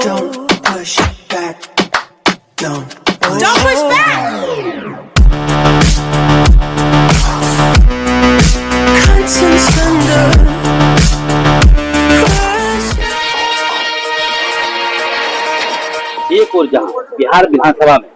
Don't push back. Don't push back. Constant thunder. एक और जहां बिहार विधानसभा में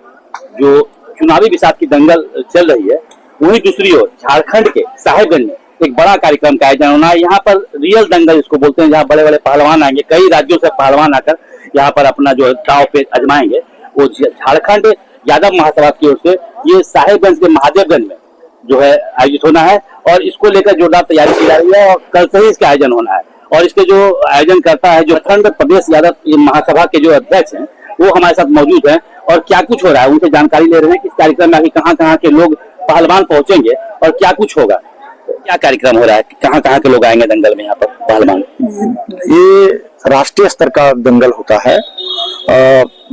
जो चुनावी विषाद की दंगल चल रही है, वहीं दूसरी ओर झारखंड के साहेबगंज में एक बड़ा कार्यक्रम का आयोजन होना है। यहाँ पर रियल दंगल इसको बोलते हैं, जहाँ बड़े बड़े पहलवान आएंगे, कई राज्यों से पहलवान आकर यहाँ पर अपना जो दांव पे आजमाएंगे। वो झारखंड यादव महासभा की ओर से ये साहेबगंज के महादेवगंज में जो है आयोजित होना है और इसको लेकर जोरदार तैयारी की जा रही है और कल से ही इसका आयोजन होना है। और इसके जो आयोजन करता है, जो झारखंड प्रदेश यादव महासभा के जो अध्यक्ष हैं, वो हमारे साथ मौजूद हैं और क्या कुछ हो रहा है उनसे जानकारी ले रहे हैं कि इस कार्यक्रम में अभी कहाँ के लोग पहलवान पहुंचेंगे और क्या कुछ होगा, क्या कार्यक्रम हो रहा है, कहाँ के लोग आएंगे दंगल में यहाँ पर पहलवान। ये राष्ट्रीय स्तर का दंगल होता है।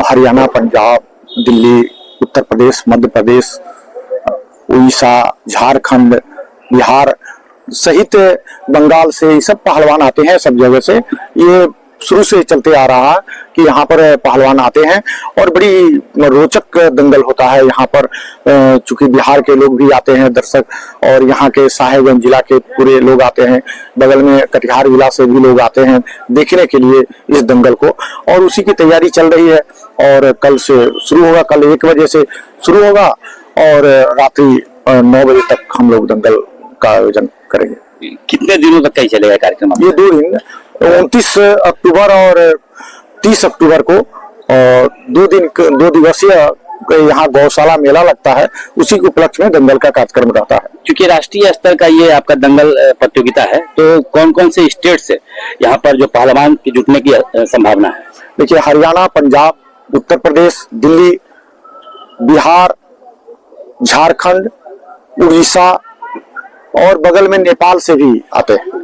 हरियाणा, पंजाब, दिल्ली, उत्तर प्रदेश, मध्य प्रदेश, उड़ीसा, झारखंड, बिहार सहित बंगाल से ये सब पहलवान आते हैं। सब जगह से ये शुरू से चलते आ रहा है कि यहाँ पर पहलवान आते हैं और बड़ी रोचक दंगल होता है यहाँ पर। चूंकि बिहार के लोग भी आते हैं दर्शक, और यहाँ के साहेबगंज जिला के पूरे लोग आते हैं, बगल में कटिहार जिला से भी लोग आते हैं देखने के लिए इस दंगल को। और उसी की तैयारी चल रही है और कल से शुरू होगा। कल 1 बजे से शुरू होगा और रात्रि 9 बजे तक हम लोग दंगल का आयोजन करेंगे। कितने दिनों तक कहीं चलेगा कार्यक्रम? ये 2 दिन, 29 अक्टूबर और 30 अक्टूबर को 2 दिवसीय यहाँ गौशाला मेला लगता है। उसी के उपलक्ष्य में दंगल का कार्यक्रम रहता है। क्योंकि राष्ट्रीय स्तर का ये आपका दंगल प्रतियोगिता है, तो कौन कौन से स्टेट से यहाँ पर जो पहलवान की जुटने की संभावना है? देखिए, हरियाणा, पंजाब, उत्तर प्रदेश, दिल्ली, बिहार, झारखंड, उड़ीसा और बगल में नेपाल से भी आते हैं।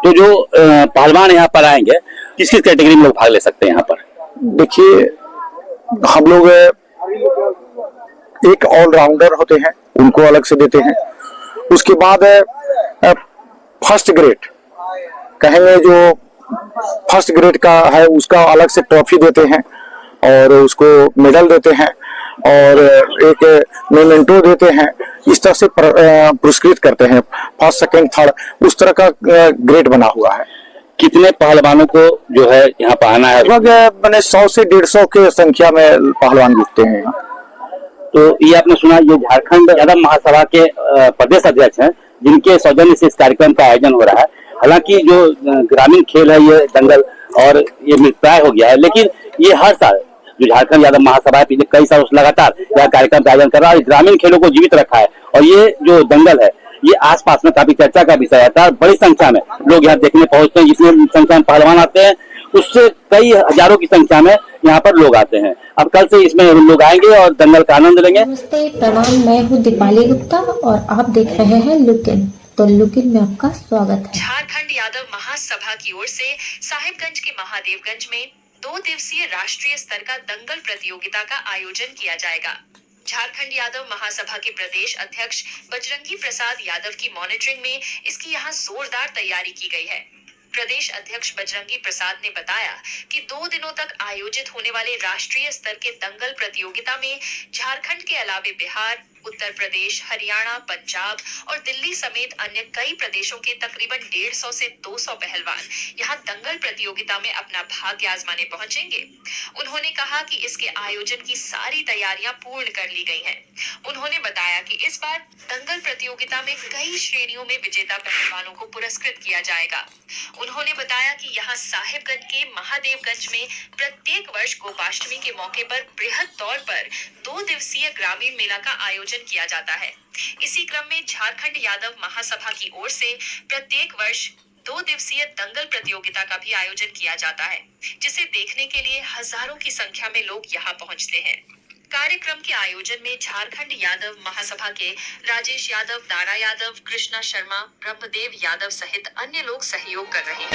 तो जो पहलवान यहाँ पर आएंगे, किस किस कैटेगरी में लोग भाग ले सकते हैं यहाँ पर? देखिए, हम लोग एक ऑलराउंडर होते हैं, उनको अलग से देते हैं। उसके बाद फर्स्ट ग्रेड कहेंगे, जो फर्स्ट ग्रेड का है उसका अलग से ट्रॉफी देते हैं और उसको मेडल देते हैं और एक मेमेंटो देते हैं। इस तरह से पुरस्कृत करते हैं। फर्स्ट, सेकंड, थर्ड उस तरह का ग्रेड बना हुआ है। कितने पहलवानों को जो है यहाँ पर आना है? लगभग मैंने 100 से 150 के संख्या में पहलवान जुटते हैं। तो ये आपने सुना, ये झारखंड यादव महासभा के प्रदेश अध्यक्ष हैं, जिनके सौजन्य से इस कार्यक्रम का आयोजन हो रहा है। हालांकि जो ग्रामीण खेल है ये दंगल और ये मृतप्राय हो गया है, लेकिन ये हर साल जो झारखंड यादव महासभा पिछले कई सालों से लगातार यह कार्यक्रम का आयोजन कर रहा है, ग्रामीण खेलों को जीवित रखा है। और ये जो दंगल है ये आसपास में काफी चर्चा का विषय रहता है। बड़ी संख्या में लोग यहाँ देखने पहुंचते हैं, जिसमें संख्या में पहलवान आते हैं, उससे कई हजारों की संख्या में यहाँ पर लोग आते हैं। अब कल से इसमें लोग आएंगे और दंगल का आनंद लेंगे। नमस्ते, प्रणाम, मैं हूँ दीपाली गुप्ता और आप देख रहे हैं लुकिन। तो लुकिन में आपका स्वागत है। झारखंड यादव महासभा की ओर से साहिबगंज के महादेवगंज में 2 दिवसीय राष्ट्रीय स्तर का दंगल प्रतियोगिता का आयोजन किया जाएगा। झारखंड यादव महासभा के प्रदेश अध्यक्ष बजरंगी प्रसाद यादव की मॉनिटरिंग में इसकी यहाँ जोरदार तैयारी की गई है। प्रदेश अध्यक्ष बजरंगी प्रसाद ने बताया कि 2 दिनों तक आयोजित होने वाले राष्ट्रीय स्तर के दंगल प्रतियोगिता में झारखंड के अलावे बिहार, उत्तर प्रदेश, हरियाणा, पंजाब और दिल्ली समेत अन्य कई प्रदेशों के तकरीबन 150 से 200 पहलवान यहां दंगल प्रतियोगिता में अपना भाग्य आजमाने पहुंचेंगे। उन्होंने कहा कि इसके आयोजन की सारी तैयारियां पूर्ण कर ली गई हैं। उन्होंने बताया कि इस बार दंगल प्रतियोगिता में कई श्रेणियों में विजेता पहलवानों को पुरस्कृत किया जाएगा। उन्होंने बताया कि यहाँ साहिबगंज के महादेवगंज में प्रत्येक वर्ष गोपाष्टमी के मौके पर बृहद तौर पर 2 दिवसीय ग्रामीण मेला का आयोजन किया जाता है। इसी क्रम में झारखंड यादव महासभा की ओर से प्रत्येक वर्ष 2 दिवसीय दंगल प्रतियोगिता का भी आयोजन किया जाता है, जिसे देखने के लिए हजारों की संख्या में लोग यहाँ पहुँचते हैं। कार्यक्रम के आयोजन में झारखंड यादव महासभा के राजेश यादव, दारा यादव, कृष्णा शर्मा, ब्रह्मदेव यादव सहित अन्य लोग सहयोग कर रहे हैं।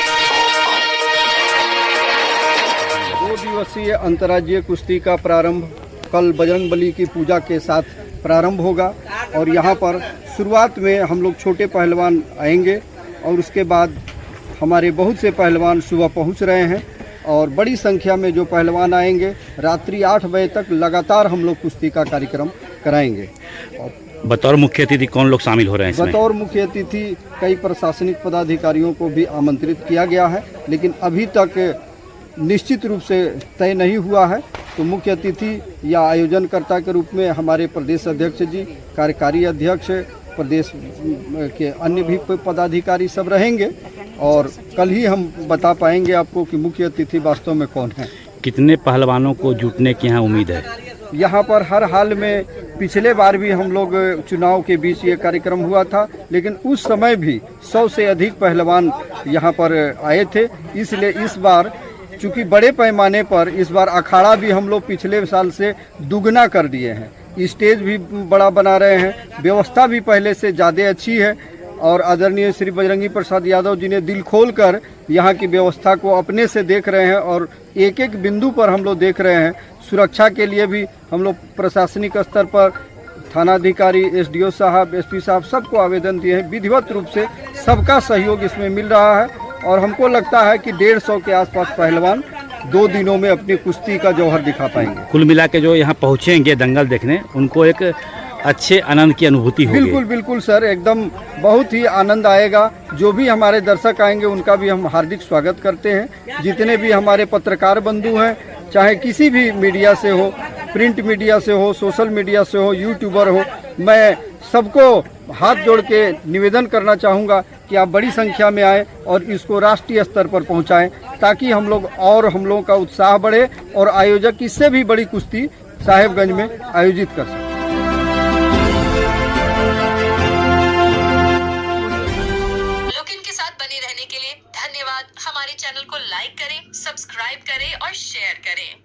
2 दिवसीय अंतर्राज्यीय कुश्ती का प्रारंभ कल बजरंगबली की पूजा के साथ प्रारंभ होगा और यहाँ पर शुरुआत में हम लोग छोटे पहलवान आएंगे और उसके बाद हमारे बहुत से पहलवान सुबह पहुँच रहे हैं और बड़ी संख्या में जो पहलवान आएंगे। रात्रि 8 बजे तक लगातार हम लोग कुश्ती का कार्यक्रम कराएंगे। बतौर मुख्य अतिथि कौन लोग शामिल हो रहे हैं इसमें? बतौर मुख्य अतिथि कई प्रशासनिक पदाधिकारियों को भी आमंत्रित किया गया है, लेकिन अभी तक निश्चित रूप से तय नहीं हुआ है। तो मुख्य अतिथि या आयोजनकर्ता के रूप में हमारे प्रदेश अध्यक्ष जी, कार्यकारी अध्यक्ष, प्रदेश के अन्य भी पदाधिकारी सब रहेंगे और कल ही हम बता पाएंगे आपको कि मुख्य अतिथि वास्तव में कौन है। कितने पहलवानों को जुटने की यहाँ उम्मीद है? यहाँ पर हर हाल में पिछले बार भी हम लोग चुनाव के बीच ये कार्यक्रम हुआ था, लेकिन उस समय भी 100 से अधिक पहलवान यहाँ पर आए थे। इसलिए इस बार चूँकि बड़े पैमाने पर इस बार अखाड़ा भी हम लोग पिछले साल से दुगना कर दिए हैं। स्टेज भी बड़ा बना रहे हैं, व्यवस्था भी पहले से ज़्यादा अच्छी है और आदरणीय श्री बजरंगी प्रसाद यादव जी ने दिल खोलकर यहाँ की व्यवस्था को अपने से देख रहे हैं और एक एक बिंदु पर हम लोग देख रहे हैं। सुरक्षा के लिए भी हम लोग प्रशासनिक स्तर पर थानाधिकारी, एसडीओ साहब, एसपी साहब सबको आवेदन दिए हैं। विधिवत रूप से सबका सहयोग इसमें मिल रहा है और हमको लगता है कि 150 के आसपास पहलवान 2 दिनों में अपनी कुश्ती का जौहर दिखा पाएंगे। कुल मिला के जो यहाँ पहुँचेंगे दंगल देखने, उनको एक अच्छे आनंद की अनुभूति होगी। बिल्कुल बिल्कुल सर, एकदम बहुत ही आनंद आएगा। जो भी हमारे दर्शक आएंगे उनका भी हम हार्दिक स्वागत करते हैं। जितने भी हमारे पत्रकार बंधु हैं, चाहे किसी भी मीडिया से हो, प्रिंट मीडिया से हो, सोशल मीडिया से हो, यूट्यूबर हो, मैं सबको हाथ जोड़ के निवेदन करना चाहूँगा कि आप बड़ी संख्या में आए और इसको राष्ट्रीय स्तर पर पहुँचाएं, ताकि हम लोगों का उत्साह बढ़े और आयोजक इससे भी बड़ी कुश्ती साहेबगंज में आयोजित कर सकें। लुकिन के साथ बने रहने के लिए धन्यवाद। हमारे चैनल को लाइक करें, सब्सक्राइब करें और शेयर करें।